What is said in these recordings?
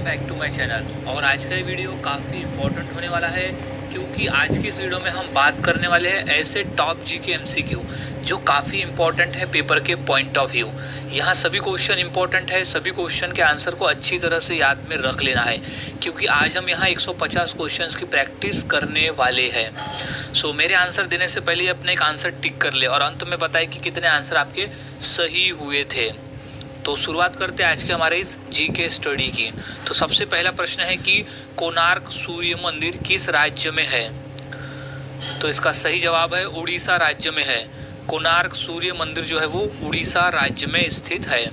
Back to my channel. और आज का ये वीडियो काफ़ी इम्पोर्टेंट होने वाला है, क्योंकि आज की इस वीडियो में हम बात करने वाले हैं ऐसे टॉप जी के एमसीक्यू जो काफ़ी इम्पोर्टेंट है पेपर के पॉइंट ऑफ व्यू। यहाँ सभी क्वेश्चन इम्पोर्टेंट है, सभी क्वेश्चन के आंसर को अच्छी तरह से याद में रख लेना है, क्योंकि आज हम यहाँ 150 क्वेश्चंस की प्रैक्टिस करने वाले हैं। सो मेरे आंसर देने से पहले अपने एक आंसर टिक कर ले और अंत में बताए कि कितने आंसर आपके सही हुए थे। तो शुरुआत करते हैं आज के हमारे इस जी के स्टडी की। तो सबसे पहला प्रश्न है कि कोणार्क सूर्य मंदिर किस राज्य में है? तो इसका सही जवाब है उड़ीसा राज्य में है। कोणार्क सूर्य मंदिर जो है वो उड़ीसा राज्य में स्थित है।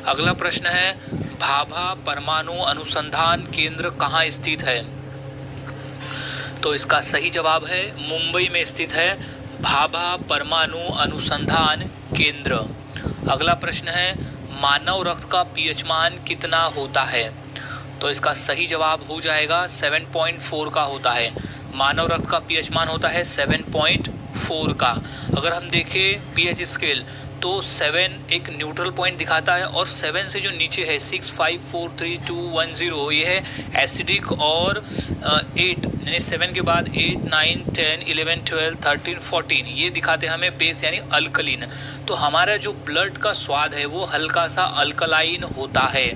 अगला प्रश्न है भाभा परमाणु अनुसंधान केंद्र कहाँ स्थित है? तो इसका सही जवाब है मुंबई में स्थित है भाभा परमाणु अनुसंधान केंद्र। अगला प्रश्न है मानव रक्त का पीएच मान कितना होता है? तो इसका सही जवाब हो जाएगा 7.4 का होता है। मानव रक्त का पीएच मान होता है 7.4 का। अगर हम देखें पीएच स्केल तो 7 एक न्यूट्रल पॉइंट दिखाता है और 7 से जो नीचे है 6, 5, 4, 3, 2, 1, 0 ये है एसिडिक, और 8 यानी 7 के बाद 8, 9, 10, 11, 12, 13, 14 ये दिखाते हैं हमें बेस यानी अल्कलीन। तो हमारा जो ब्लड का स्वाद है वो हल्का सा अल्कलाइन होता है,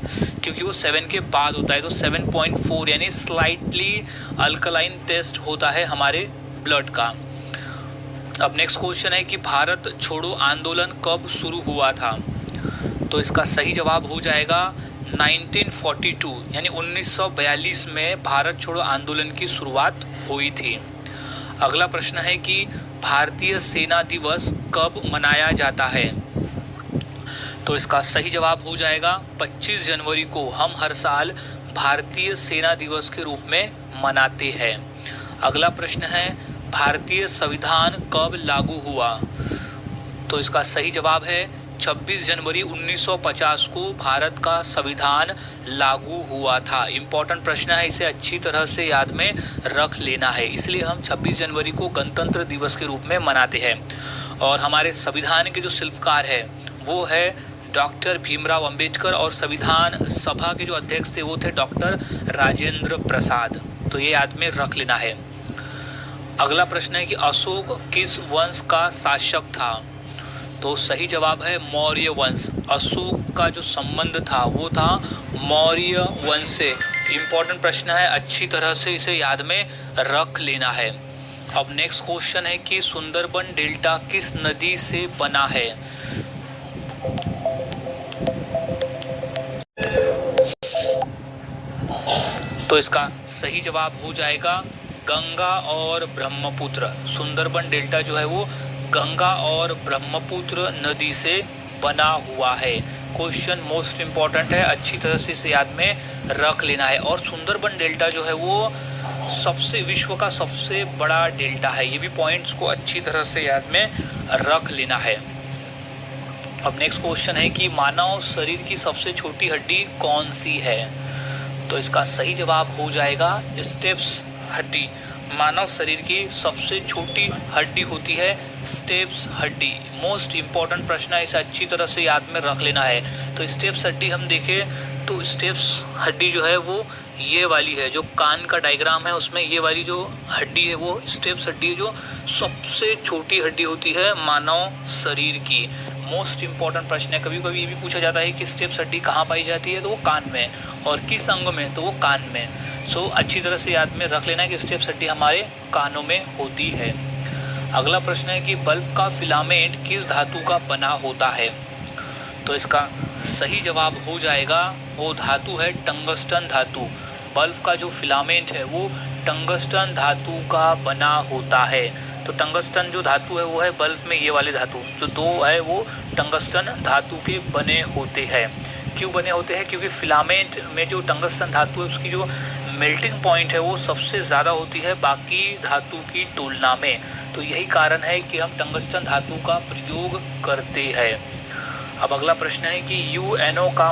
क्योंकि वो 7 के बाद होता है। तो 7.4 यानी स्लाइटली अल्कलाइन टेस्ट होता है हमारे ब्लड का। अब नेक्स्ट क्वेश्चन है कि भारत छोड़ो आंदोलन कब शुरू हुआ था? तो इसका सही जवाब हो जाएगा 1942 यानी 1942 में भारत छोड़ो आंदोलन की शुरुआत हुई थी। अगला प्रश्न है कि भारतीय सेना दिवस कब मनाया जाता है? तो इसका सही जवाब हो जाएगा 25 जनवरी को हम हर साल भारतीय सेना दिवस के रूप में मनाते हैं। अगला प्रश्न है भारतीय संविधान कब लागू हुआ? तो इसका सही जवाब है 26 जनवरी 1950 को भारत का संविधान लागू हुआ था। इम्पोर्टेंट प्रश्न है, इसे अच्छी तरह से याद में रख लेना है, इसलिए हम 26 जनवरी को गणतंत्र दिवस के रूप में मनाते हैं। और हमारे संविधान के जो शिल्पकार है वो है डॉक्टर भीमराव अंबेडकर, और संविधान सभा के जो अध्यक्ष थे वो थे डॉक्टर राजेंद्र प्रसाद। तो ये याद में रख लेना है। अगला प्रश्न है कि अशोक किस वंश का शासक था? तो सही जवाब है मौर्य वंश। अशोक का जो संबंध था वो था मौर्य वंश से। इम्पोर्टेंट प्रश्न है, अच्छी तरह से इसे याद में रख लेना है। अब नेक्स्ट क्वेश्चन है कि सुंदरबन डेल्टा किस नदी से बना है? तो इसका सही जवाब हो जाएगा गंगा और ब्रह्मपुत्र। सुंदरबन डेल्टा जो है वो गंगा और ब्रह्मपुत्र नदी से बना हुआ है। क्वेश्चन मोस्ट इम्पॉर्टेंट है, अच्छी तरह से इसे याद में रख लेना है। और सुंदरबन डेल्टा जो है वो विश्व का सबसे बड़ा डेल्टा है। ये भी पॉइंट्स को अच्छी तरह से याद में रख लेना है। अब नेक्स्ट क्वेश्चन है कि मानव शरीर की सबसे छोटी हड्डी कौन सी है? तो इसका सही जवाब हो जाएगा स्टेप्स हड्डी। मानव शरीर की सबसे छोटी हड्डी होती है स्टेप्स हड्डी। मोस्ट इम्पॉर्टेंट प्रश्न है, इसे अच्छी तरह से याद में रख लेना है। तो स्टेप्स हड्डी हम देखें तो स्टेप्स हड्डी जो है वो ये वाली है, जो कान का डायग्राम है उसमें ये वाली जो हड्डी है वो स्टेप्स हड्डी है, जो सबसे छोटी हड्डी होती है मानव शरीर की। मोस्ट इम्पॉर्टेंट प्रश्न है, कभी कभी ये भी पूछा जाता है कि स्टेप्स हड्डी कहाँ पाई जाती है, तो वो कान में, और किस अंग में, तो वो कान में। सो अच्छी तरह से याद में रख लेना है कि स्टेप्स हड्डी हमारे कानों में होती है। अगला प्रश्न है कि बल्ब का फिलामेंट किस धातु का बना होता है? तो इसका सही जवाब हो जाएगा वो धातु है टंगस्टन धातु। बल्ब का जो फिलामेंट है वो टंगस्टन धातु का बना होता है। तो टंगस्टन जो धातु है वो है बल्ब में ये वाले धातु जो दो है वो टंगस्टन धातु के बने होते हैं। क्यों बने होते हैं? क्योंकि फिलामेंट में जो टंगस्टन धातु है उसकी जो मेल्टिंग पॉइंट है वो सबसे ज़्यादा होती है बाकी धातु की तुलना में। तो यही कारण है कि हम टंगस्टन धातु का प्रयोग करते हैं। अब अगला प्रश्न है कि यूएनओ का